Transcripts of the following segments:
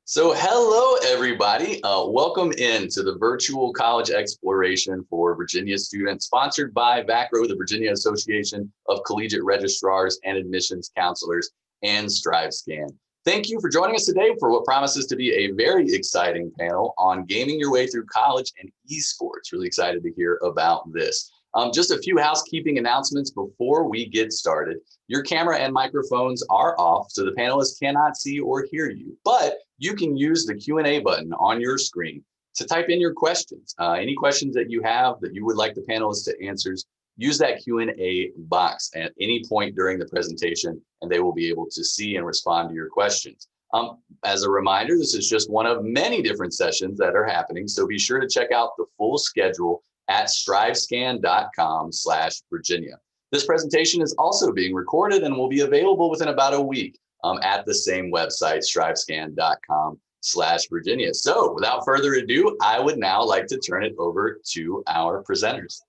So hello, everybody. Welcome into the virtual college exploration for Virginia students, sponsored by VACRAO, the Virginia Association of Collegiate Registrars and Admissions Counselors, and StriveScan. Thank you for joining us today for what promises to be a very exciting panel on gaming your way through college and esports. Really excited to hear about this. Just a few housekeeping announcements before we get started. Your camera and microphones are off, so the panelists cannot see or hear you, but you can use the Q&A button on your screen to type in your questions. Any questions that you have that you would like the panelists to answer, use that Q&A box at any point during the presentation, and they will be able to see and respond to your questions. As a reminder, this is just one of many different sessions that are happening, so be sure to check out the full schedule at strivescan.com/Virginia. This presentation is also being recorded and will be available within about a week at the same website, strivescan.com/Virginia. So without further ado, I would now like to turn it over to our presenters.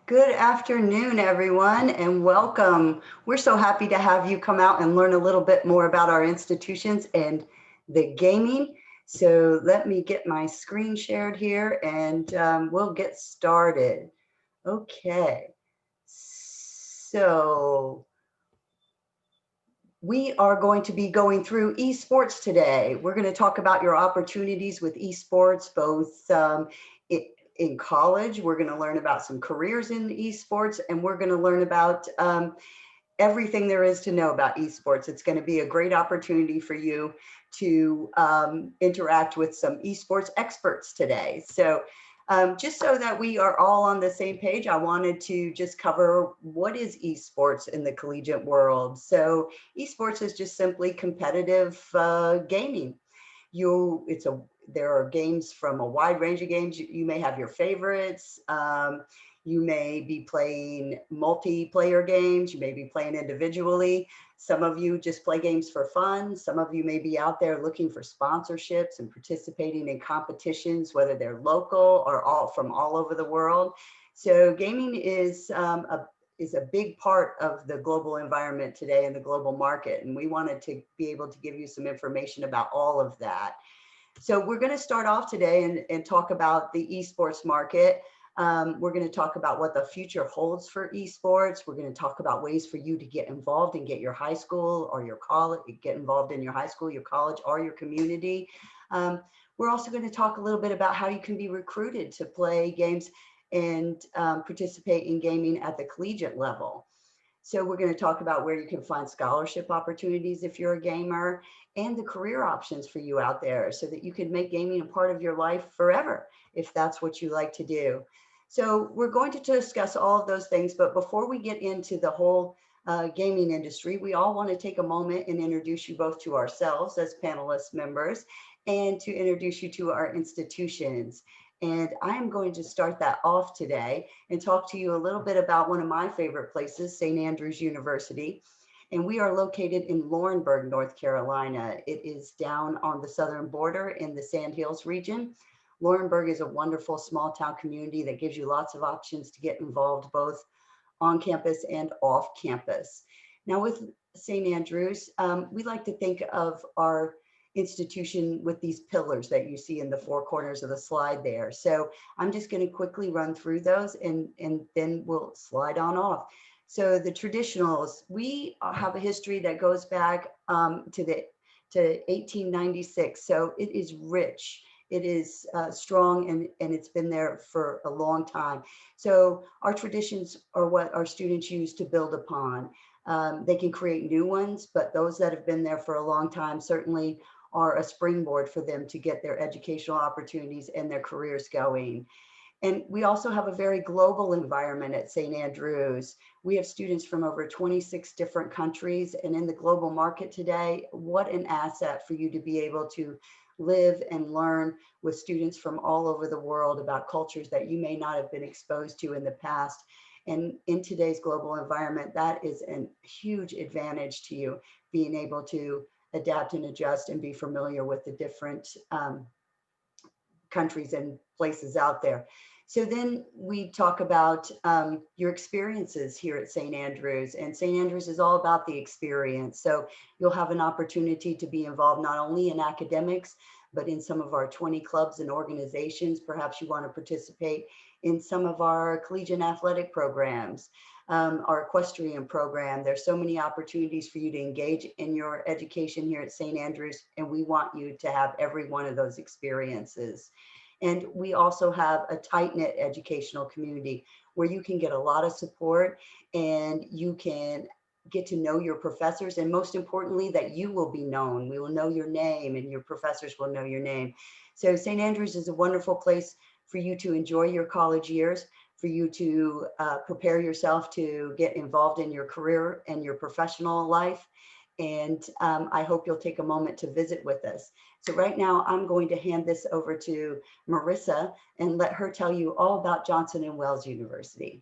Good afternoon, everyone, and welcome. We're so happy to have you come out and learn a little bit more about our institutions and the gaming. So let me get my screen shared here and we'll get started. Okay, so we are going to be going through esports today. We're going to talk about your opportunities with esports, both in college. We're going to learn about some careers in esports, and we're going to learn about everything there is to know about esports. It's going to be a great opportunity for you to interact with some esports experts today. So just so that we are all on the same page, I wanted to just cover what is esports in the collegiate world. So esports is just simply competitive gaming. There are games from a wide range of games. You may have your favorites. You may be playing multiplayer games. You may be playing individually. Some of you just play games for fun. Some of you may be out there looking for sponsorships and participating in competitions, whether they're local or from all over the world. So gaming is a big part of the global environment today in the global market. And we wanted to be able to give you some information about all of that. So we're going to start off today and talk about the esports market. We're going to talk about what the future holds for esports. We're going to talk about ways for you to get involved and get your high school or your college, get involved in your high school, your college, or your community. We're also going to talk a little bit about how you can be recruited to play games and participate in gaming at the collegiate level. So we're going to talk about where you can find scholarship opportunities if you're a gamer, and the career options for you out there so that you can make gaming a part of your life forever, if that's what you like to do. So we're going to discuss all of those things, but before we get into the whole gaming industry, we all want to take a moment and introduce you both to ourselves as panelist members and to introduce you to our institutions. And I am going to start that off today and talk to you a little bit about one of my favorite places, St. Andrews University. And we are located in Laurinburg, North Carolina. It is down on the southern border in the Sand Hills region. Laurinburg is a wonderful small town community that gives you lots of options to get involved both on campus and off campus. Now with St. Andrews, we like to think of our institution with these pillars that you see in the four corners of the slide there. So I'm just going to quickly run through those and then we'll slide on off. So the traditionals, we have a history that goes back to 1896. So it is rich. It is strong and it's been there for a long time. So our traditions are what our students use to build upon. They can create new ones, but those that have been there for a long time certainly are a springboard for them to get their educational opportunities and their careers going. And we also have a very global environment at St. Andrews. We have students from over 26 different countries, and in the global market today, what an asset for you to be able to live and learn with students from all over the world about cultures that you may not have been exposed to in the past. And in today's global environment, that is a huge advantage to you, being able to adapt and adjust and be familiar with the different countries and places out there. So then we talk about your experiences here at St. Andrews, and St. Andrews is all about the experience. So you'll have an opportunity to be involved not only in academics, but in some of our 20 clubs and organizations. Perhaps you want to participate in some of our collegiate athletic programs, our equestrian program. There's so many opportunities for you to engage in your education here at St. Andrews, and we want you to have every one of those experiences. And we also have a tight-knit educational community where you can get a lot of support and you can get to know your professors. And most importantly, that you will be known. We will know your name and your professors will know your name. So St. Andrews is a wonderful place for you to enjoy your college years, for you to prepare yourself to get involved in your career and your professional life. And I hope you'll take a moment to visit with us. So right now I'm going to hand this over to Marissa and let her tell you all about Johnson & Wales University.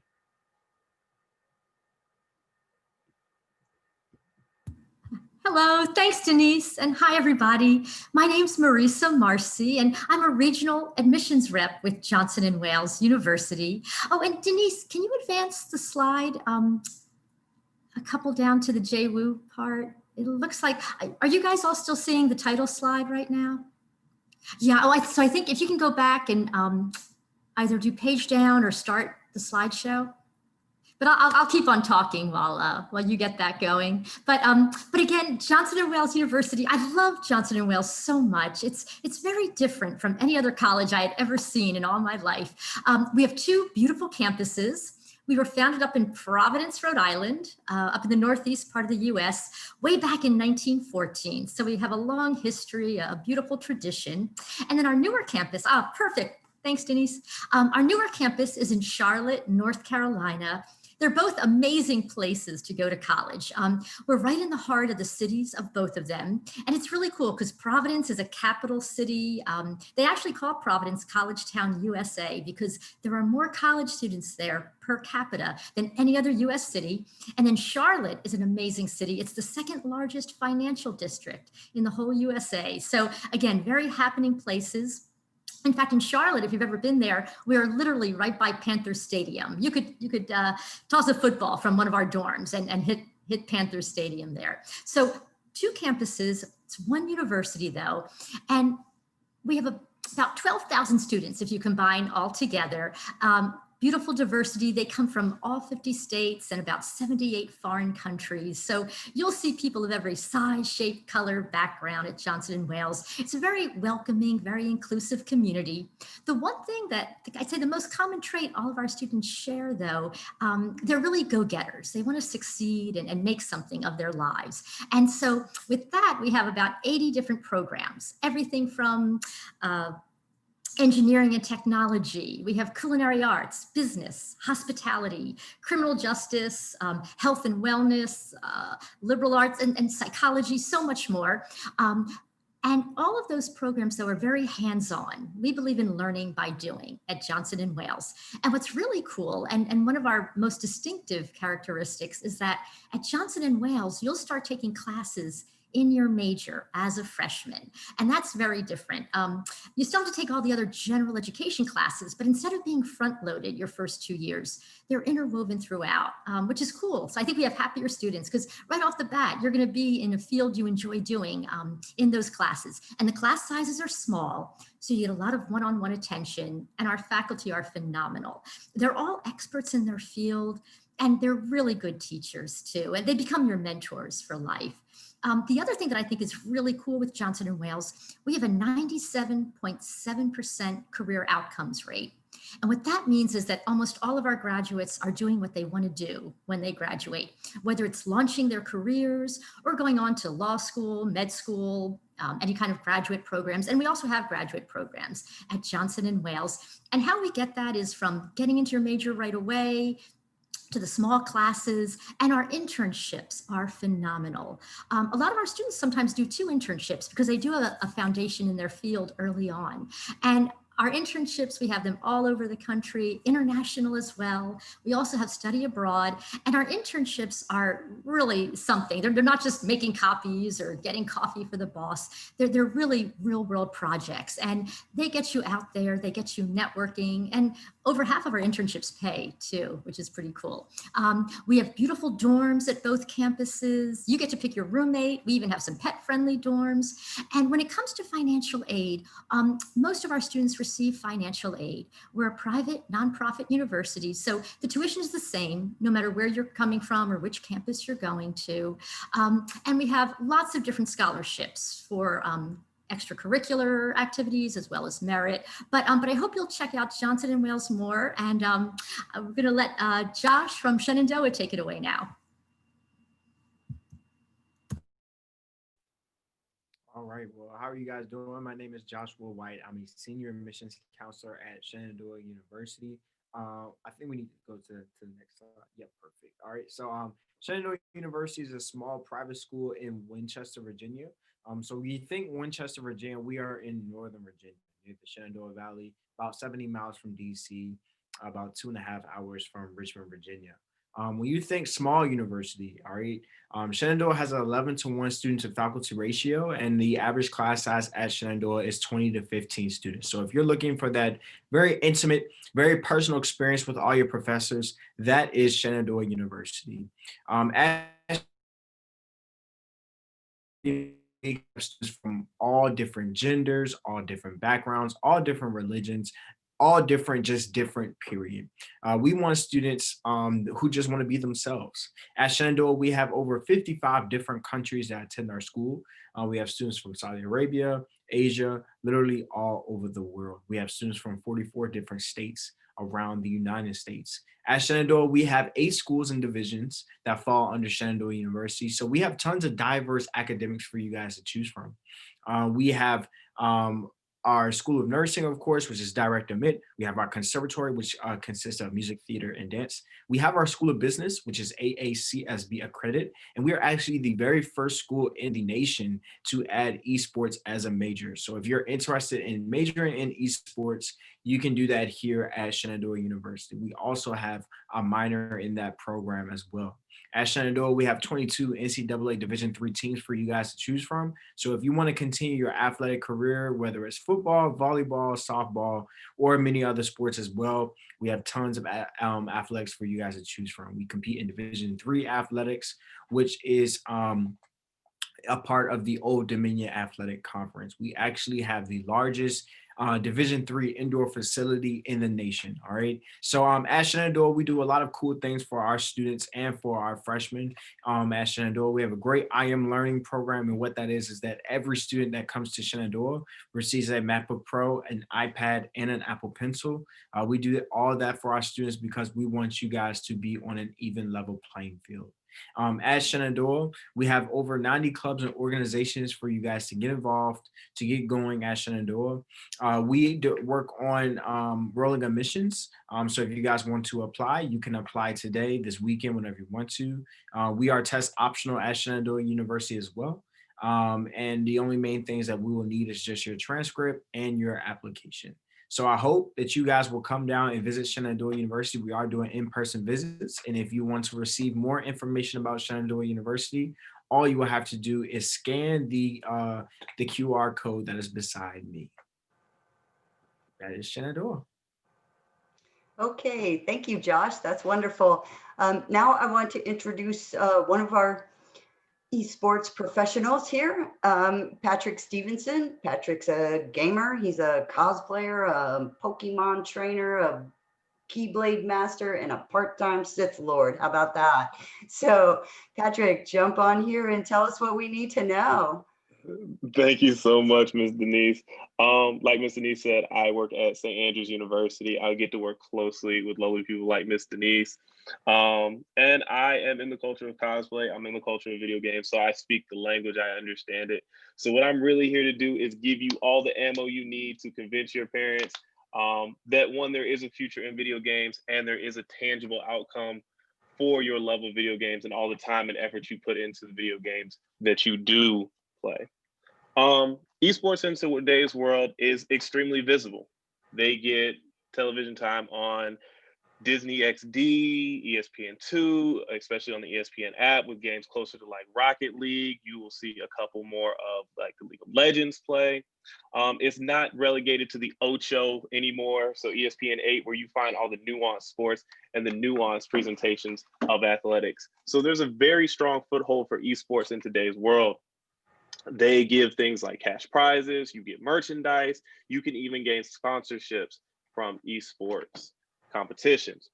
Hello, thanks Denise, and hi everybody. My name's Marissa Marcy, and I'm a regional admissions rep with Johnson & Wales University. Oh, and Denise, can you advance the slide a couple down to the JWU part? It looks like, are you guys all still seeing the title slide right now? Yeah, so I think if you can go back and either do page down or start the slideshow. But I'll keep on talking while you get that going. But again, Johnson & Wales University, I love Johnson & Wales so much. It's very different from any other college I had ever seen in all my life. We have two beautiful campuses. We were founded up in Providence, Rhode Island, up in the northeast part of the US, way back in 1914. So we have a long history, a beautiful tradition. And then our newer campus, perfect. Thanks, Denise. Our newer campus is in Charlotte, North Carolina. They're both amazing places to go to college. We're right in the heart of the cities of both of them. And it's really cool because Providence is a capital city. They actually call Providence College Town, USA, because there are more college students there per capita than any other US city. And then Charlotte is an amazing city. It's the second largest financial district in the whole USA. So again, very happening places. In fact, in Charlotte, if you've ever been there, we are literally right by Panther Stadium. You could toss a football from one of our dorms and hit Panther Stadium there. So two campuses, it's one university though, and we have about 12,000 students if you combine all together. Beautiful diversity. They come from all 50 states and about 78 foreign countries. So you'll see people of every size, shape, color, background at Johnson & Wales. It's a very welcoming, very inclusive community. The one thing that I'd say the most common trait all of our students share though, they're really go-getters. They want to succeed and make something of their lives. And so with that, we have about 80 different programs, everything from engineering and technology. We have culinary arts, business, hospitality, criminal justice, health and wellness, liberal arts and psychology, so much more. And all of those programs, though, are very hands-on. We believe in learning by doing at Johnson & Wales. And what's really cool, and one of our most distinctive characteristics is that at Johnson & Wales, you'll start taking classes in your major as a freshman. And that's very different. You still have to take all the other general education classes, but instead of being front-loaded your first 2 years, they're interwoven throughout, which is cool. So I think we have happier students because right off the bat, you're gonna be in a field you enjoy doing in those classes. And the class sizes are small, so you get a lot of one-on-one attention, and our faculty are phenomenal. They're all experts in their field, and they're really good teachers too, and they become your mentors for life. The other thing that I think is really cool with Johnson & Wales, we have a 97.7% career outcomes rate. And what that means is that almost all of our graduates are doing what they want to do when they graduate, whether it's launching their careers or going on to law school, med school, any kind of graduate programs. And we also have graduate programs at Johnson & Wales. And how we get that is from getting into your major right away, to the small classes, and our internships are phenomenal. A lot of our students sometimes do 2 internships because they do have a foundation in their field early on. And our internships, we have them all over the country, international as well. We also have study abroad, and our internships are really something. They're not just making copies or getting coffee for the boss. They're really real world projects, and they get you out there, they get you networking. And over half of our internships pay too, which is pretty cool. We have beautiful dorms at both campuses. You get to pick your roommate. We even have some pet-friendly dorms. And when it comes to financial aid, most of our students receive financial aid. We're a private, nonprofit university, so the tuition is the same, no matter where you're coming from or which campus you're going to. And we have lots of different scholarships for extracurricular activities as well as merit. But I hope you'll check out Johnson & Wales more. And we're going to let Josh from Shenandoah take it away now. All right, well, how are you guys doing? My name is Joshua White. I'm a senior admissions counselor at Shenandoah University. I think we need to go to the next slide. Yep, perfect. All right, so Shenandoah University is a small private school in Winchester, Virginia. So we think Winchester, Virginia, we are in Northern Virginia, near the Shenandoah Valley, about 70 miles from DC, about 2.5 hours from Richmond, Virginia. When you think small university, all right, Shenandoah has an 11-to-1 student to faculty ratio, and the average class size at Shenandoah is 20 to 15 students. So if you're looking for that very intimate, very personal experience with all your professors, that is Shenandoah University. As students from all different genders, all different backgrounds, all different religions, all different, just different, period. We want students who just want to be themselves. At Shenandoah, we have over 55 different countries that attend our school. We have students from Saudi Arabia, Asia, literally all over the world. We have students from 44 different states around the United States. At Shenandoah, we have 8 schools and divisions that fall under Shenandoah University. So we have tons of diverse academics for you guys to choose from. We have our School of Nursing, of course, which is direct admit. We have our conservatory, which consists of music, theater, and dance. We have our School of Business, which is AACSB accredited. And we are actually the very first school in the nation to add eSports as a major. So if you're interested in majoring in eSports, you can do that here at Shenandoah University. We also have a minor in that program as well. At Shenandoah, we have 22 NCAA Division III teams for you guys to choose from. So if you want to continue your athletic career, whether it's football, volleyball, softball, or many other sports as well, we have tons of athletics for you guys to choose from. We compete in Division III athletics, which is a part of the Old Dominion Athletic Conference. We actually have the largest Division III indoor facility in the nation. All right. So at Shenandoah, we do a lot of cool things for our students and for our freshmen. At Shenandoah, we have a great I Am Learning program. And what that is that every student that comes to Shenandoah receives a MacBook Pro, an iPad, and an Apple Pencil. We do all of that for our students because we want you guys to be on an even level playing field. At Shenandoah, we have over 90 clubs and organizations for you guys to get involved, to get going at Shenandoah. We work on rolling admissions. So if you guys want to apply, you can apply today, this weekend, whenever you want to. We are test optional at Shenandoah University as well. And the only main things that we will need is just your transcript and your application. So I hope that you guys will come down and visit Shenandoah University. We are doing in-person visits. And if you want to receive more information about Shenandoah University, all you will have to do is scan the QR code that is beside me. That is Shenandoah. Okay, thank you, Josh. That's wonderful. Now I want to introduce one of our eSports professionals here, Patrick Stevenson. Patrick's a gamer. He's a cosplayer, a Pokemon trainer, a Keyblade master, and a part-time Sith Lord. How about that? So Patrick, jump on here and tell us what we need to know. Thank you so much, Ms. Denise. Like Ms. Denise said, I work at St. Andrews University. I get to work closely with lovely people like Ms. Denise. And I am in the culture of cosplay. I'm in the culture of video games. So I speak the language, I understand it. So what I'm really here to do is give you all the ammo you need to convince your parents that one, there is a future in video games and there is a tangible outcome for your love of video games and all the time and effort you put into the video games that you do play. Esports in today's world is extremely visible. They get television time on Disney XD, ESPN2, especially on the ESPN app with games closer to like Rocket League. You will see a couple more of like the League of Legends play. It's not relegated to the Ocho anymore. So ESPN8, where you find all the nuanced sports and the nuanced presentations of athletics. So there's a very strong foothold for esports in today's world. They give things like cash prizes, you get merchandise, you can even gain sponsorships from esports competitions.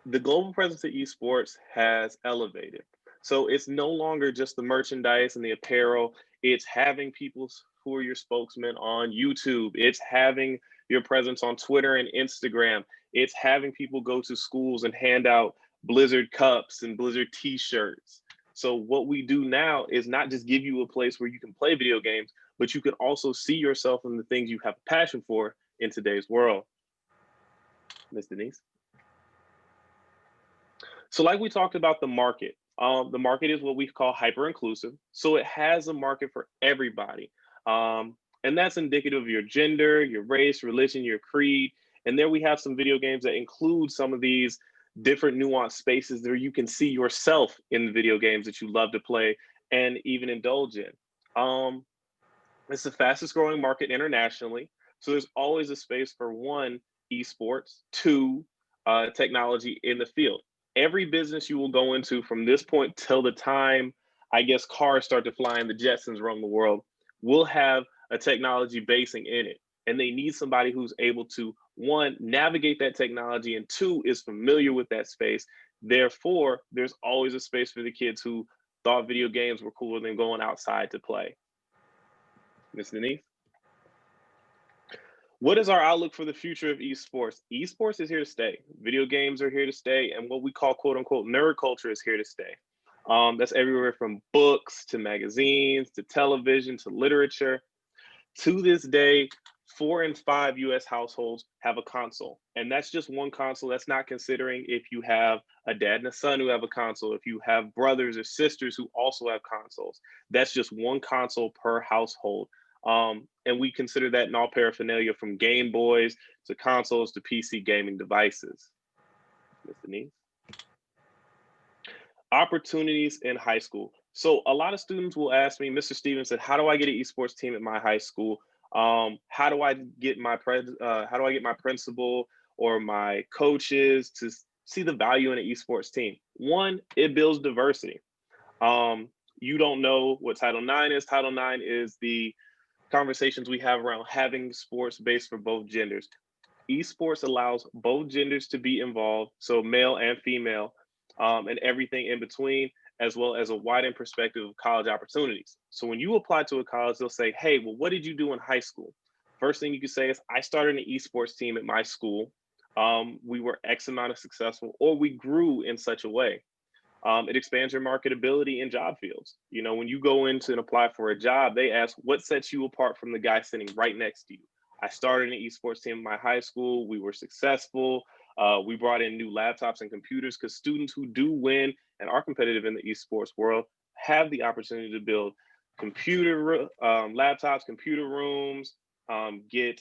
The global presence of esports has elevated. So it's no longer just the merchandise and the apparel, it's having people who are your spokesmen on YouTube, it's having your presence on Twitter and Instagram, it's having people go to schools and hand out Blizzard cups and Blizzard t-shirts. So what we do now is not just give you a place where you can play video games, but you can also see yourself in the things you have a passion for in today's world. Ms. Denise. So like we talked about the market is what we call hyper-inclusive. So it has a market for everybody. And that's indicative of your gender, your race, religion, your creed. And there we have some video games that include some of these different nuanced spaces where you can see yourself in the video games that you love to play and even indulge in. It's the fastest growing market internationally. So there's always a space for one, esports, two, technology in the field. Every business you will go into from this point till the time, I guess, cars start to fly and the Jetsons roam the world, will have a technology basing in it. And they need somebody who's able to, one, navigate that technology, and two, is familiar with that space. Therefore, there's always a space for the kids who thought video games were cooler than going outside to play. Ms. Denise? What is our outlook for the future of esports? Esports is here to stay. Video games are here to stay, and what we call quote unquote nerd culture is here to stay. That's everywhere from books to magazines to television to literature. To this day, 4 in 5 US households have a console, and that's just one console. That's not considering if you have a dad and a son who have a console, if you have brothers or sisters who also have consoles. That's just one console per household. And we consider that in all paraphernalia from Game Boys to consoles to PC gaming devices. Ms. Denise? Opportunities in high school. So a lot of students will ask me, Mr. Stevens said, how do I get an esports team at my high school? How do I get my principal or my coaches to see the value in an esports team? One, it builds diversity. You don't know what Title IX is. Title IX is the conversations we have around having sports based for both genders. Esports allows both genders to be involved, so male and female, and everything in between, as well as a widened perspective of college opportunities. So when you apply to a college, they'll say, hey, well, what did you do in high school? First thing you can say is, I started an esports team at my school. We were X amount of successful, or we grew in such a way. It expands your marketability in job fields. You know, when you go in to apply for a job, they ask, what sets you apart from the guy sitting right next to you? I started an esports team in my high school. We were successful. We brought in new laptops and computers, because students who do win and are competitive in the esports world have the opportunity to build computer laptops, computer rooms, get,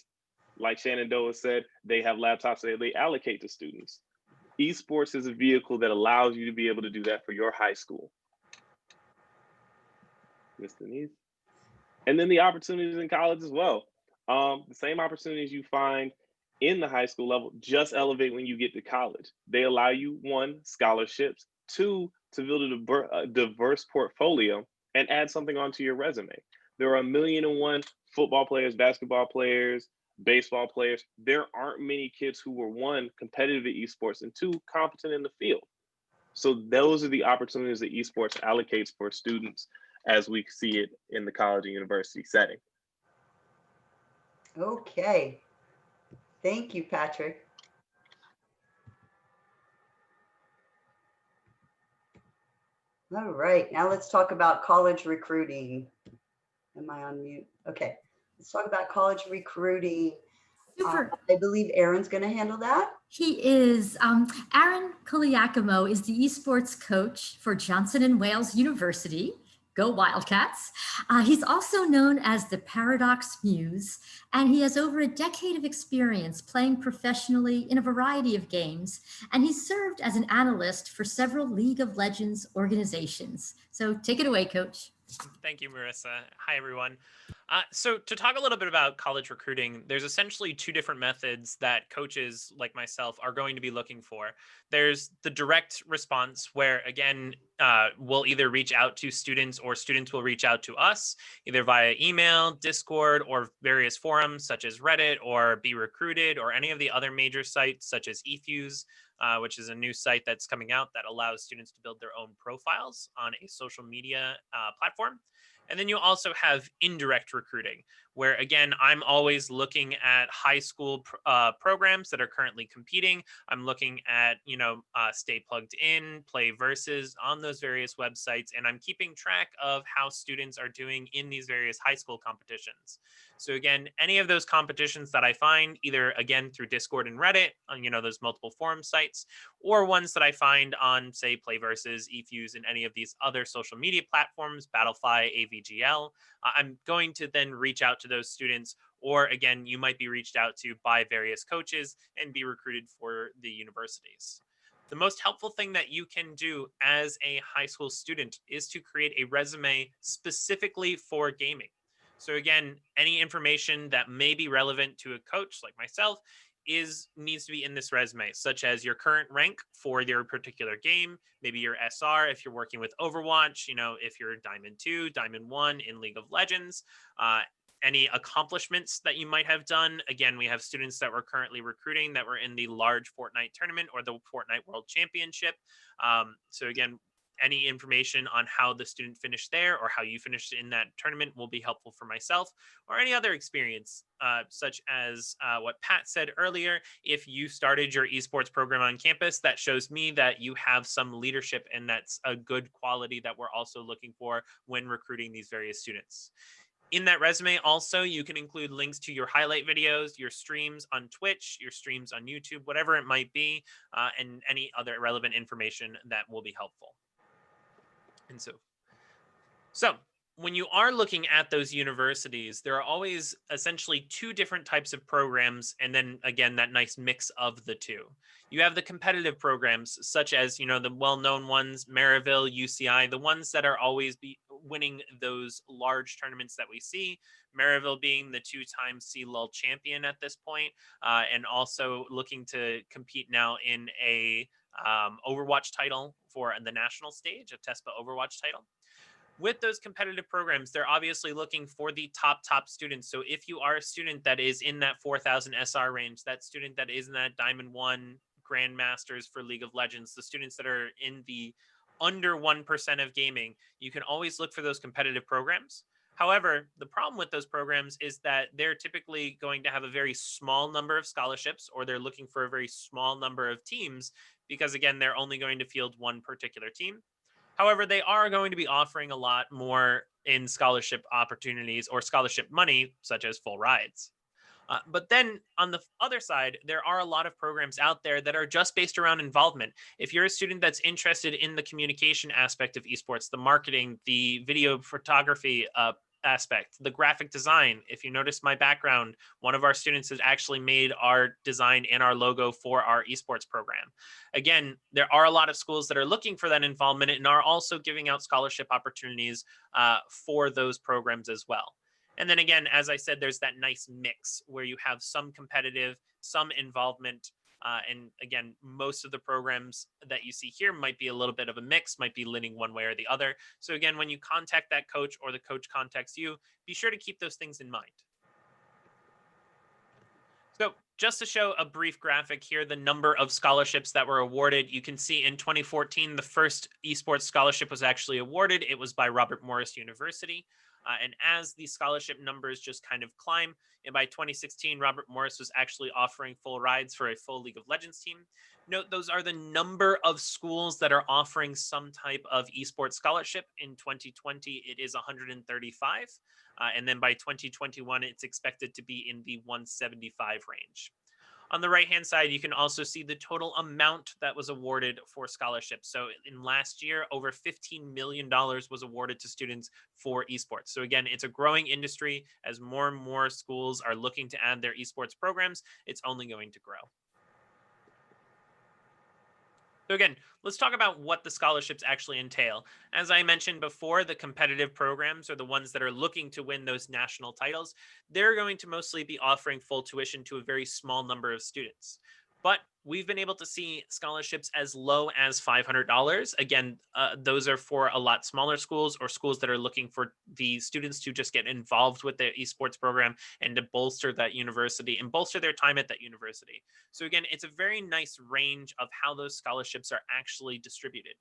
like Shenandoah said, they have laptops that they allocate to students. Esports is a vehicle that allows you to be able to do that for your high school. Ms. Denise? And then the opportunities in college as well. The same opportunities you find in the high school level just elevate when you get to college. They allow you, one, scholarships, two, to build a diverse portfolio and add something onto your resume. There are 1,000,001 football players, basketball players, baseball players. There aren't many kids who were, one, competitive at esports, and two, competent in the field. So those are the opportunities that esports allocates for students as we see it in the college and university setting. Okay. Thank you, Patrick. All right, now let's talk about college recruiting. Am I on mute? Okay, let's talk about college recruiting. Super. I believe Aaron's going to handle that. He is. Aaron Koliakimo is the esports coach for Johnson & Wales University. Go Wildcats. He's also known as the Paradox Muse, and he has over a decade of experience playing professionally in a variety of games, and he's served as an analyst for several League of Legends organizations. So take it away, Coach. Thank you, Marissa. Hi, everyone. So to talk a little bit about college recruiting, there's essentially two different methods that coaches like myself are going to be looking for. There's the direct response where, again, we'll either reach out to students or students will reach out to us, either via email, Discord, or various forums such as Reddit or Be Recruited or any of the other major sites such as eFuse, which is a new site that's coming out that allows students to build their own profiles on a social media platform. And then you also have indirect recruiting, where again, I'm always looking at high school programs that are currently competing. I'm looking at, Stay Plugged In, Play Versus on those various websites, and I'm keeping track of how students are doing in these various high school competitions. So again, any of those competitions that I find, either again through Discord and Reddit, on those multiple forum sites, or ones that I find on, say, Play Versus, eFuse, and any of these other social media platforms, Battlefy, AVGL, I'm going to then reach out to those students, or again, you might be reached out to by various coaches and be recruited for the universities. The most helpful thing that you can do as a high school student is to create a resume specifically for gaming. So again, any information that may be relevant to a coach like myself needs to be in this resume, such as your current rank for your particular game, maybe your SR if you're working with Overwatch, if you're Diamond 2, Diamond 1 in League of Legends, any accomplishments that you might have done. Again, we have students that we're currently recruiting that were in the large Fortnite tournament or the Fortnite World Championship. So again, any information on how the student finished there or how you finished in that tournament will be helpful for myself, or any other experience, such as what Pat said earlier. If you started your esports program on campus, that shows me that you have some leadership, and that's a good quality that we're also looking for when recruiting these various students. In that resume, also, you can include links to your highlight videos, your streams on Twitch, your streams on YouTube, whatever it might be, and any other relevant information that will be helpful. And so when you are looking at those universities, there are always essentially two different types of programs, and then again, that nice mix of the two. You have the competitive programs, such as, the well-known ones, Maryville, UCI, the ones that are always winning those large tournaments that we see. Maryville being the two-time CLUL champion at this point, and also looking to compete now in a Overwatch title for the national stage, a TESPA Overwatch title. With those competitive programs, they're obviously looking for the top students. So if you are a student that is in that 4,000 SR range, that student that is in that Diamond 1 Grandmasters for League of Legends, the students that are in the under 1% of gaming, you can always look for those competitive programs. However, the problem with those programs is that they're typically going to have a very small number of scholarships, or they're looking for a very small number of teams because, again, they're only going to field one particular team. However, they are going to be offering a lot more in scholarship opportunities or scholarship money, such as full rides. But then on the other side, there are a lot of programs out there that are just based around involvement. If you're a student that's interested in the communication aspect of esports, the marketing, the video photography aspect, the graphic design. If you notice my background, one of our students has actually made our design and our logo for our esports program. Again, there are a lot of schools that are looking for that involvement and are also giving out scholarship opportunities for those programs as well. And then again, as I said, there's that nice mix where you have some competitive, some involvement. And again, most of the programs that you see here might be a little bit of a mix, might be leaning one way or the other. So again, when you contact that coach or the coach contacts you, be sure to keep those things in mind. So just to show a brief graphic here, the number of scholarships that were awarded, you can see in 2014, the first esports scholarship was actually awarded. It was by Robert Morris University. And as the scholarship numbers just kind of climb, and by 2016, Robert Morris was actually offering full rides for a full League of Legends team. Note, those are the number of schools that are offering some type of esports scholarship. In 2020, it is 135. And then by 2021, it's expected to be in the 175 range. On the right-hand side, you can also see the total amount that was awarded for scholarships. So in last year, over $15 million was awarded to students for esports. So again, it's a growing industry. As more and more schools are looking to add their esports programs, it's only going to grow. So again, let's talk about what the scholarships actually entail. As I mentioned before, the competitive programs are the ones that are looking to win those national titles. They're going to mostly be offering full tuition to a very small number of students. But we've been able to see scholarships as low as $500. Again, those are for a lot smaller schools or schools that are looking for the students to just get involved with their esports program and to bolster that university and bolster their time at that university. So again, it's a very nice range of how those scholarships are actually distributed.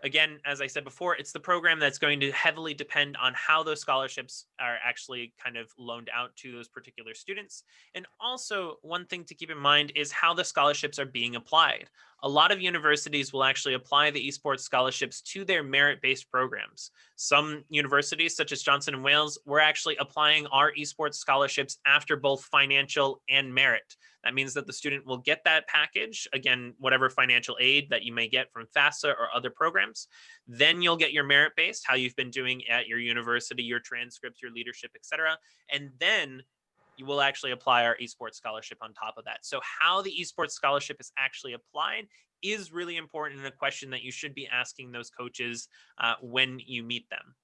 Again, as I said before, it's the program that's going to heavily depend on how those scholarships are actually kind of loaned out to those particular students. And also, one thing to keep in mind is how the scholarships are being applied. A lot of universities will actually apply the esports scholarships to their merit-based programs. Some universities, such as Johnson & Wales, we're actually applying our esports scholarships after both financial and merit. That means that the student will get that package, again, whatever financial aid that you may get from FAFSA or other programs. Then you'll get your merit-based, how you've been doing at your university, your transcripts, your leadership, etc. And then you will actually apply our esports scholarship on top of that. So how the esports scholarship is actually applied is really important and a question that you should be asking those coaches when you meet them.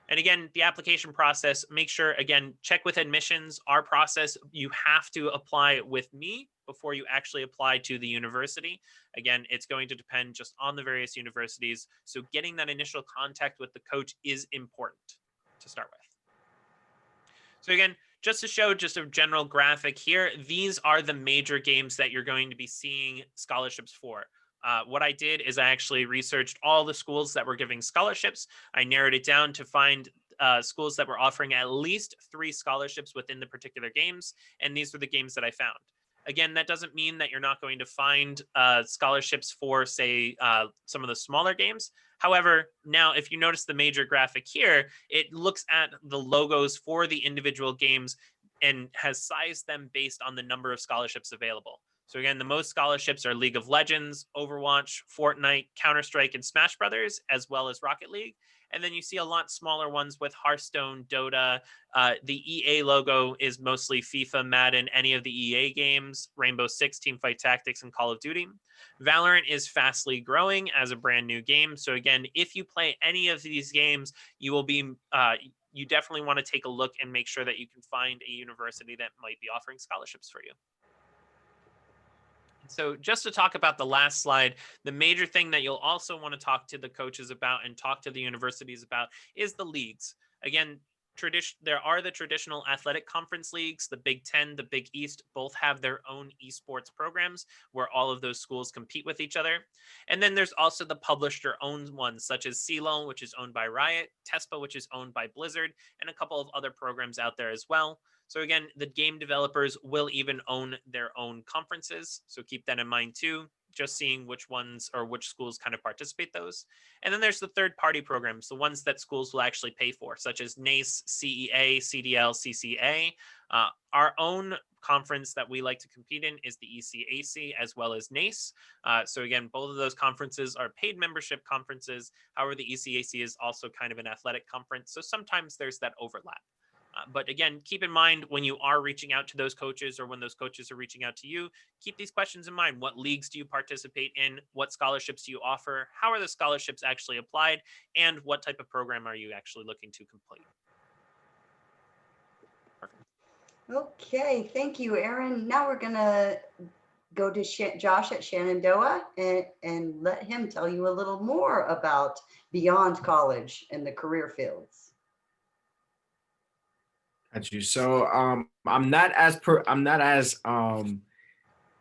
And again, the application process, make sure, again, check with admissions. Our process, you have to apply with me before you actually apply to the university. Again, it's going to depend just on the various universities. So getting that initial contact with the coach is important to start with. So again, just to show just a general graphic here, these are the major games that you're going to be seeing scholarships for. What I did is I actually researched all the schools that were giving scholarships. I narrowed it down to find schools that were offering at least 3 scholarships within the particular games, and these were the games that I found. Again, that doesn't mean that you're not going to find scholarships for, say, some of the smaller games. However, now if you notice the major graphic here, it looks at the logos for the individual games and has sized them based on the number of scholarships available. So again, the most scholarships are League of Legends, Overwatch, Fortnite, Counter-Strike, and Smash Brothers, as well as Rocket League. And then you see a lot smaller ones with Hearthstone, Dota. The EA logo is mostly FIFA, Madden, any of the EA games, Rainbow Six, Teamfight Tactics, and Call of Duty. Valorant is fastly growing as a brand new game. So again, if you play any of these games, you will be you definitely want to take a look and make sure that you can find a university that might be offering scholarships for you. So just to talk about the last slide, the major thing that you'll also want to talk to the coaches about and talk to the universities about is the leagues. Again, there are the traditional athletic conference leagues, the Big Ten, the Big East, both have their own esports programs where all of those schools compete with each other. And then there's also the publisher-owned ones, such as CLOL, which is owned by Riot, TESPA, which is owned by Blizzard, and a couple of other programs out there as well. So again, the game developers will even own their own conferences. So keep that in mind too, just seeing which ones or which schools kind of participate those. And then there's the third party programs, the ones that schools will actually pay for, such as NACE, CEA, CDL, CCA. Our own conference that we like to compete in is the ECAC as well as NACE. So again, both of those conferences are paid membership conferences. However, the ECAC is also kind of an athletic conference. So sometimes there's that overlap. But again, keep in mind when you are reaching out to those coaches or when those coaches are reaching out to you, keep these questions in mind. What leagues do you participate in? What scholarships do you offer? How are the scholarships actually applied? And what type of program are you actually looking to complete? Perfect. Okay, thank you, Aaron. Now we're gonna go to Josh at Shenandoah and let him tell you a little more about beyond college and the career fields. Got you. So I'm not as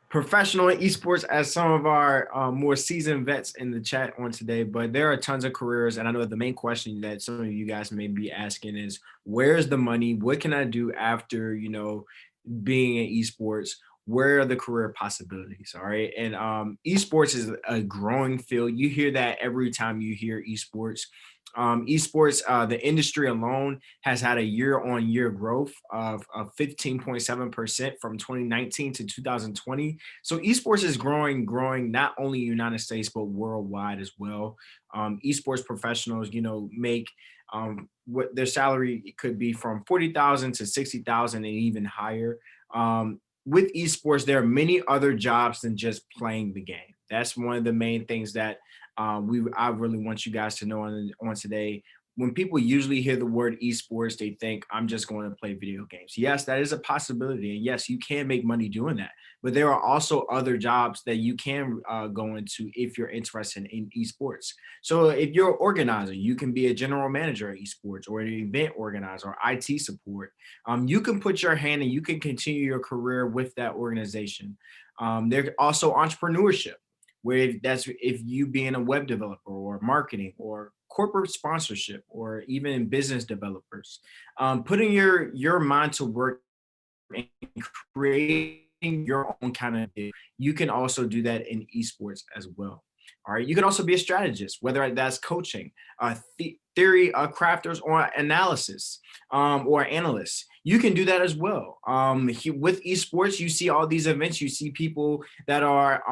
professional in esports as some of our more seasoned vets in the chat on today, but there are tons of careers. And I know the main question that some of you guys may be asking is, where's the money? What can I do after, being in esports? Where are the career possibilities? All right. And esports is a growing field. You hear that every time you hear esports. Esports, the industry alone has had a year-on-year growth of 15.7% from 2019 to 2020. So esports is growing not only in the United States, but worldwide as well. Esports professionals, make what their salary could be from 40,000 to 60,000 and even higher. With esports, there are many other jobs than just playing the game. That's one of the main things that I really want you guys to know on today. When people usually hear the word esports, they think I'm just going to play video games. Yes, that is a possibility. And yes, you can make money doing that. But there are also other jobs that you can go into if you're interested in esports. So if you're an organizer, you can be a general manager at esports or an event organizer or IT support. You can put your hand and you can continue your career with that organization. There's also entrepreneurship, where that's if you being a web developer or marketing or corporate sponsorship or even business developers, putting your mind to work and creating your own kind of thing. You can also do that in esports as well. All right. You can also be a strategist, whether that's coaching, theory crafters, or analysis, or analysts. You can do that as well. With esports, you see all these events. You see people that are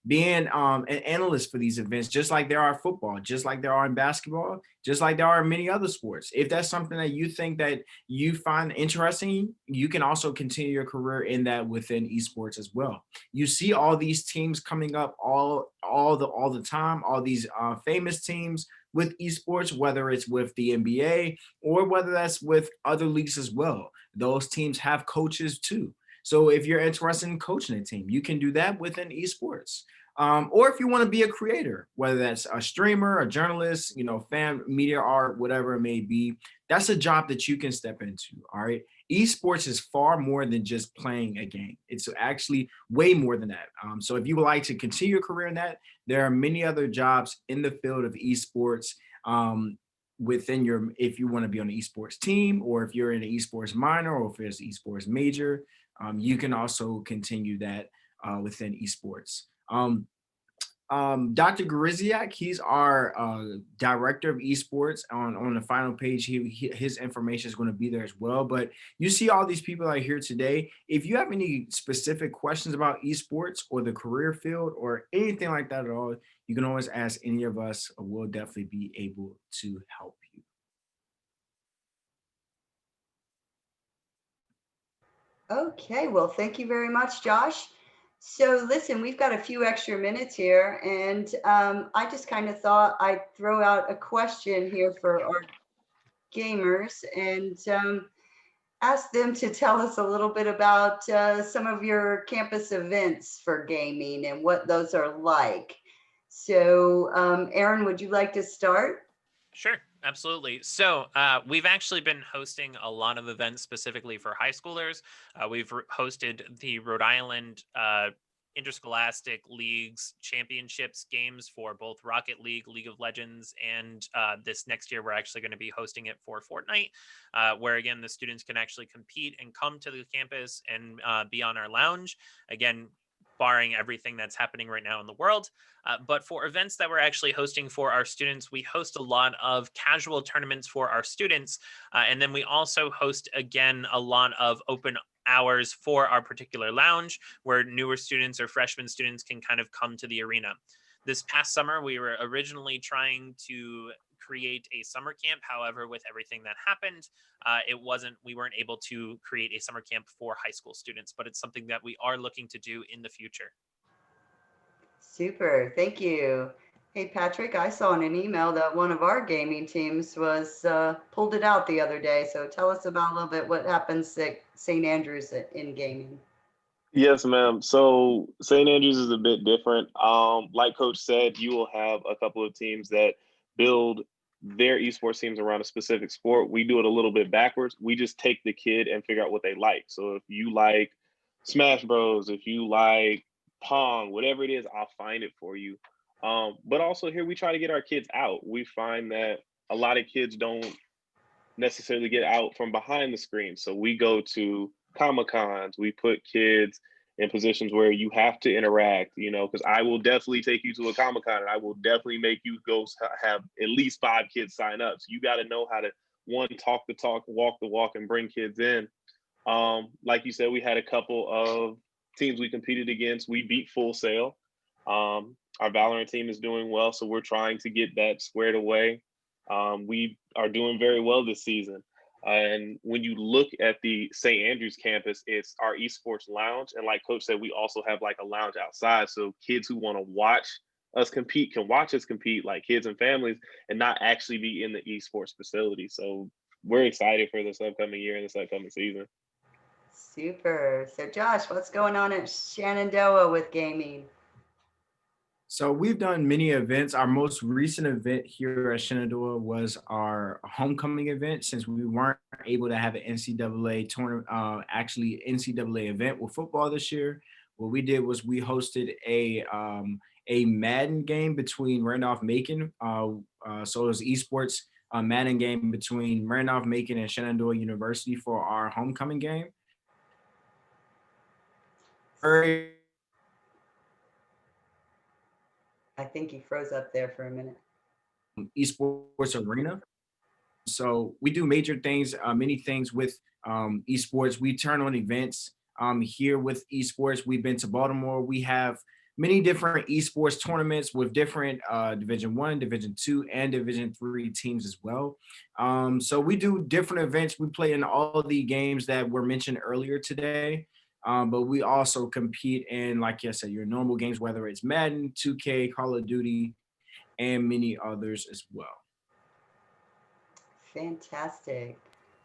being an analyst for these events, just like there are football, just like there are in basketball, just like there are in many other sports. If that's something that you think that you find interesting, you can also continue your career in that within esports as well. You see all these teams coming up all the time, all these famous teams with esports, whether it's with the NBA or whether that's with other leagues as well. Those teams have coaches too. So if you're interested in coaching a team, you can do that within esports. Or if you want to be a creator, whether that's a streamer, a journalist, fan, media art, whatever it may be, that's a job that you can step into. All right. Esports is far more than just playing a game. It's actually way more than that. So if you would like to continue your career in that, there are many other jobs in the field of esports. If you want to be on an esports team, or if you're in an esports minor, or if there's an esports major, you can also continue that within esports. Dr. Gariziak, he's our director of esports. On the final page, his information is going to be there as well. But you see all these people that are here today. If you have any specific questions about esports or the career field or anything like that at all, you can always ask any of us. We'll definitely be able to help you. Okay, well, thank you very much, Josh. So listen, we've got a few extra minutes here, and I just kind of thought I'd throw out a question here for our gamers and ask them to tell us a little bit about some of your campus events for gaming and what those are like. So Aaron, would you like to start? Sure, absolutely. So we've actually been hosting a lot of events specifically for high schoolers. We've hosted the Rhode Island Interscholastic Leagues Championships games for both Rocket League, League of Legends, and this next year we're actually going to be hosting it for Fortnite, where again the students can actually compete and come to the campus and be on our lounge. Again, barring everything that's happening right now in the world. But for events that we're actually hosting for our students, we host a lot of casual tournaments for our students. And then we also host, again, a lot of open hours for our particular lounge where newer students or freshman students can kind of come to the arena. This past summer, we were originally trying to create a summer camp. However, with everything that happened, we weren't able to create a summer camp for high school students, but it's something that we are looking to do in the future. Super, thank you. Hey, Patrick, I saw in an email that one of our gaming teams was pulled it out the other day. So tell us about a little bit what happens at St. Andrews in gaming. Yes, ma'am. So St. Andrews is a bit different. Like Coach said, you will have a couple of teams that build their esports teams around a specific sport. We do it a little bit backwards. We just take the kid and figure out what they like. So if you like Smash Bros, if you like Pong, whatever it is, I'll find it for you. But also here we try to get our kids out. We find that a lot of kids don't necessarily get out from behind the screen. So we go to Comic-Cons, we put kids in positions where you have to interact, you know, because I will definitely take you to a Comic-Con and I will definitely make you go have at least 5 kids sign up. So you got to know how to, one, talk the talk, walk the walk, and bring kids in. Like you said, we had a couple of teams we competed against. We beat Full Sail. Our Valorant team is doing well, so we're trying to get that squared away. We are doing very well this season. And when you look at the St. Andrews campus, it's our eSports lounge. And like Coach said, we also have like a lounge outside. So kids who want to watch us compete can watch us compete, like kids and families, and not actually be in the eSports facility. So we're excited for this upcoming year and this upcoming season. Super. So Josh, what's going on at Shenandoah with gaming? So we've done many events. Our most recent event here at Shenandoah was our homecoming event, since we weren't able to have an NCAA tournament, actually NCAA event with football this year. What we did was we hosted a Madden game between Randolph-Macon. So it was eSports Madden game between Randolph-Macon and Shenandoah University for our homecoming game. I think he froze up there for a minute. Esports arena. So we do major things, many things with esports. We turn on events here with esports. We've been to Baltimore. We have many different esports tournaments with different Division 1, Division 2, and Division 3 teams as well. So we do different events. We play in all the games that were mentioned earlier today. But we also compete in, like I said, your normal games, whether it's Madden, 2K, Call of Duty, and many others as well. Fantastic.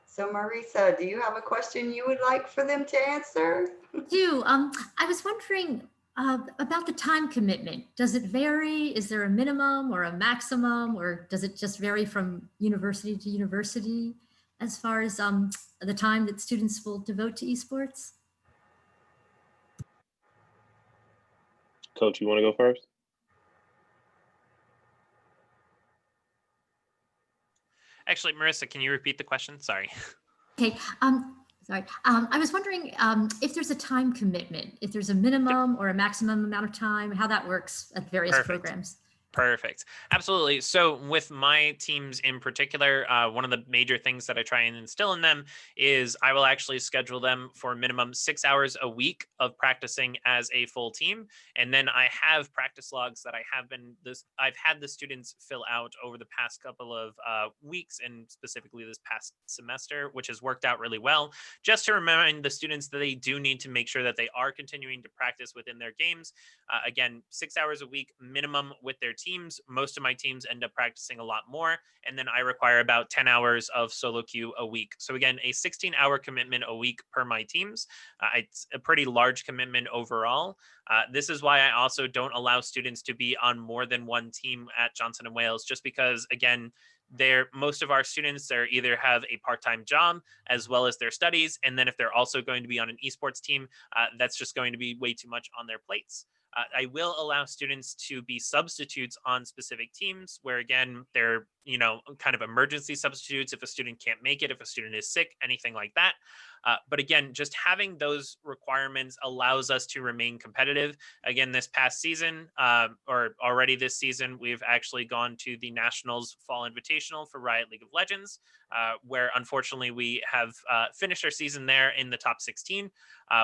So Marisa, do you have a question you would like for them to answer? I was wondering about the time commitment. Does it vary? Is there a minimum or a maximum, or does it just vary from university to university as far as the time that students will devote to esports? Coach, you want to go first? Actually, Marissa, can you repeat the question? Sorry. Okay. Sorry. I was wondering if there's a time commitment, if there's a minimum or a maximum amount of time, how that works at various Perfect. programs. Perfect. Absolutely. So with my teams in particular, one of the major things that I try and instill in them is I will actually schedule them for minimum 6 hours a week of practicing as a full team. And then I have practice logs that I've had the students fill out over the past couple of weeks, and specifically this past semester, which has worked out really well, just to remind the students that they do need to make sure that they are continuing to practice within their games. Again, 6 hours a week minimum with their teams. Most of my teams end up practicing a lot more, and then I require about 10 hours of solo queue a week. So again, a 16-hour commitment a week per my teams. It's a pretty large commitment overall. This is why I also don't allow students to be on more than one team at Johnson & Wales, just because, again, most of our students, they either have a part-time job as well as their studies, and then if they're also going to be on an esports team, that's just going to be way too much on their plates. I will allow students to be substitutes on specific teams where, again, they're, kind of emergency substitutes if a student can't make it, if a student is sick, anything like that. But again, just having those requirements allows us to remain competitive. Again, this past season, or already this season, we've actually gone to the Nationals Fall Invitational for Riot League of Legends, where unfortunately we have finished our season there in the top 16.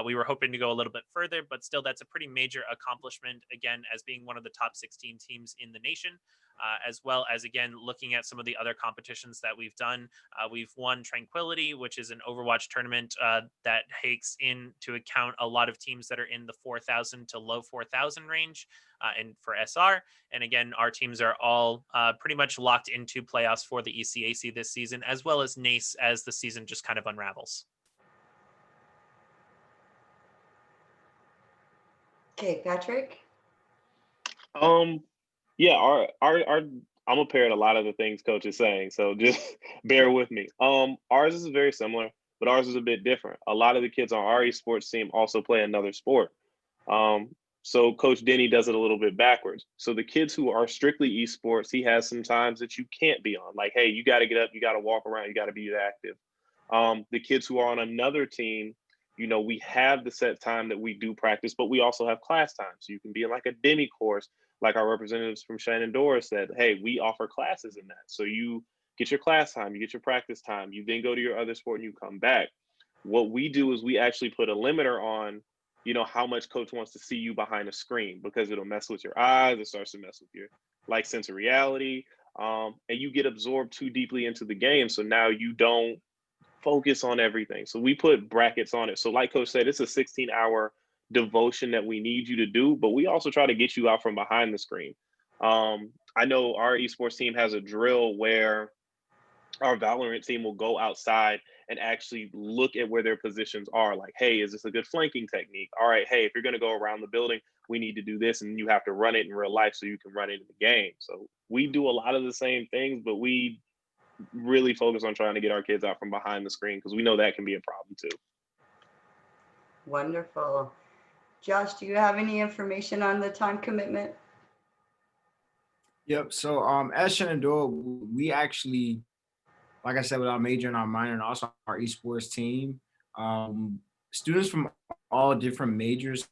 We were hoping to go a little bit further, but still that's a pretty major accomplishment, again, as being one of the top 16 teams in the nation. As well as, again, looking at some of the other competitions that we've done. We've won Tranquility, which is an Overwatch tournament that takes into account a lot of teams that are in the 4,000 to low 4,000 range, and for SR. And again, our teams are all pretty much locked into playoffs for the ECAC this season, as well as NACE as the season just kind of unravels. Okay, Patrick. Yeah, our I'm gonna parrot a lot of the things Coach is saying, so just bear with me. Ours is very similar, but ours is a bit different. A lot of the kids on our esports team also play another sport. So Coach Denny does it a little bit backwards. So the kids who are strictly esports, he has some times that you can't be on. Like, hey, you got to get up, you got to walk around, you got to be active. The kids who are on another team, we have the set time that we do practice, but we also have class time. So you can be in like a demi course, like our representatives from Shenandoah said, hey, we offer classes in that. So you get your class time, you get your practice time, you then go to your other sport and you come back. What we do is we actually put a limiter on, how much coach wants to see you behind a screen, because it'll mess with your eyes. It starts to mess with your sense of reality. And you get absorbed too deeply into the game. So now you don't focus on everything. So we put brackets on it. So like coach said, it's a 16-hour devotion that we need you to do, but we also try to get you out from behind the screen. I know our esports team has a drill where our Valorant team will go outside and actually look at where their positions are. Like, hey, is this a good flanking technique? All right, hey, if you're going to go around the building, we need to do this, and you have to run it in real life so you can run it in the game. So we do a lot of the same things, but we really focus on trying to get our kids out from behind the screen, because we know that can be a problem too. Wonderful. Josh, do you have any information on the time commitment? Yep. So at Shenandoah, we actually, like I said, with our major and our minor and also our esports team, students from all different majors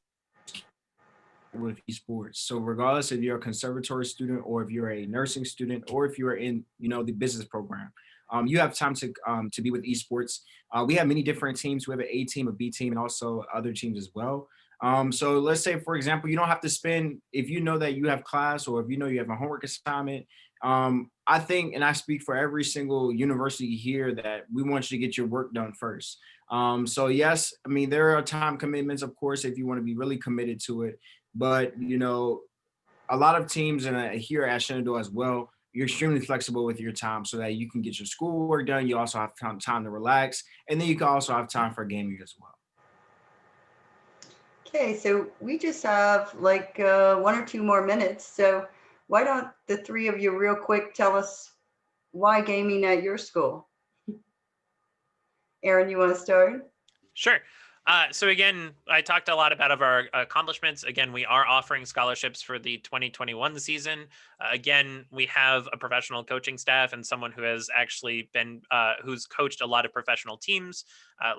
with esports. So regardless if you're a conservatory student or if you're a nursing student or if you're in, the business program, you have time to be with esports. We have many different teams. We have an A team, a B team, and also other teams as well. So let's say, for example, you don't have to spend, if you know that you have class or if you know you have a homework assignment, I think, and I speak for every single university here, that we want you to get your work done first. So yes, I mean, there are time commitments, of course, if you want to be really committed to it. But, a lot of teams and here at Shenandoah as well, you're extremely flexible with your time so that you can get your schoolwork done. You also have time to relax, and then you can also have time for gaming as well. Okay, so we just have like 1 or 2 more minutes. So why don't the three of you real quick tell us why gaming at your school? Aaron, you want to start? Sure. So again, I talked a lot about our accomplishments. Again, we are offering scholarships for the 2021 season. Again, we have a professional coaching staff and someone who has actually been, who's coached a lot of professional teams.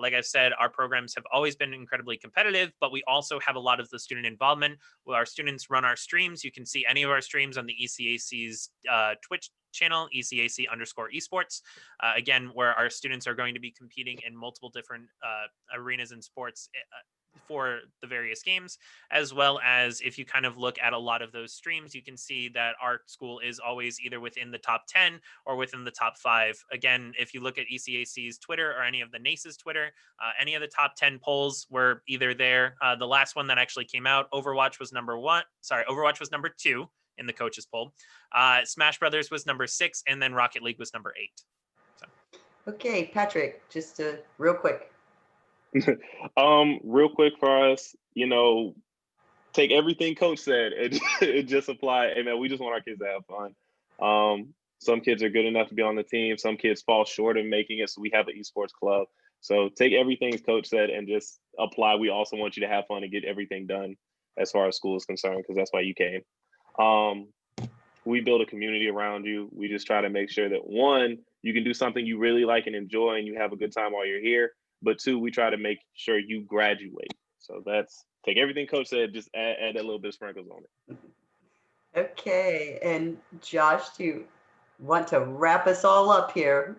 Like I said, our programs have always been incredibly competitive, but we also have a lot of the student involvement. Well, our students run our streams. You can see any of our streams on the ECAC's Twitch channel, ECAC_esports. Again, where our students are going to be competing in multiple different arenas and sports for the various games, as well as if you kind of look at a lot of those streams, you can see that our school is always either within the top 10 or within the top 5. Again, if you look at ECAC's Twitter or any of the NACE's Twitter, any of the top 10 polls were either there. The last one that actually came out, Overwatch was number 2 in the coaches poll. Smash Brothers was number 6, and then Rocket League was number 8. So. Okay, Patrick, just real quick. Real quick for us, take everything coach said and just apply. Hey man, we just want our kids to have fun. Some kids are good enough to be on the team. Some kids fall short in making it. So we have an esports club. So take everything coach said and just apply. We also want you to have fun and get everything done as far as school is concerned, because that's why you came. We build a community around you. We just try to make sure that 1, you can do something you really like and enjoy and you have a good time while you're here. But 2, we try to make sure you graduate. So that's, take everything coach said, just add a little bit of sprinkles on it. Okay, and Josh, do you want to wrap us all up here?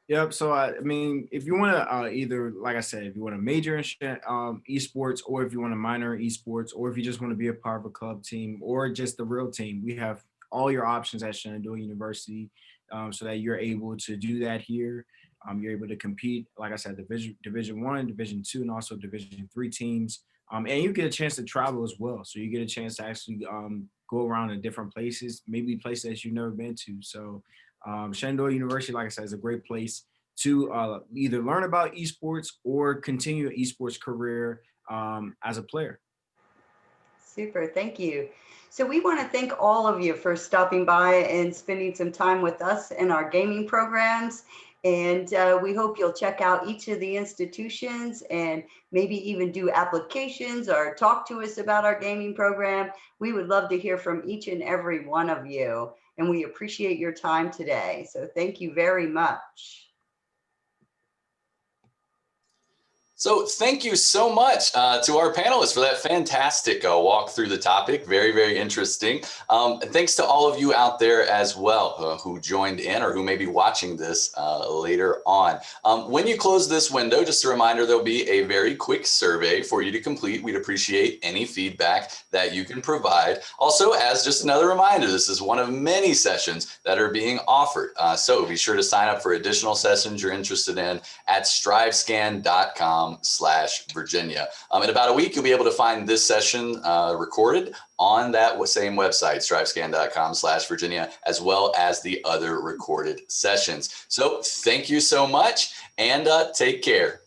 Yep. So I mean, if you want to either, like I said, if you want to major in esports, or if you want to minor in esports, or if you just want to be a part of a club team or just the real team, we have all your options at Shenandoah University, so that you're able to do that here. You're able to compete, like I said, Division 1, Division 2, and also Division 3 teams. And you get a chance to travel as well. So you get a chance to actually go around in different places, maybe places that you've never been to. So Shenandoah University, like I said, is a great place to either learn about esports or continue an esports career as a player. Super, thank you. So we want to thank all of you for stopping by and spending some time with us in our gaming programs. And we hope you'll check out each of the institutions and maybe even do applications or talk to us about our gaming program. We would love to hear from each and every one of you. And we appreciate your time today. So thank you very much. So thank you so much to our panelists for that fantastic walk through the topic. Very, very interesting. And thanks to all of you out there as well who joined in or who may be watching this later on. When you close this window, just a reminder, there'll be a very quick survey for you to complete. We'd appreciate any feedback that you can provide. Also, as just another reminder, this is one of many sessions that are being offered. So be sure to sign up for additional sessions you're interested in at strivescan.com/Virginia. In about a week, you'll be able to find this session recorded on that same website, strivescan.com/Virginia, as well as the other recorded sessions. So thank you so much and take care.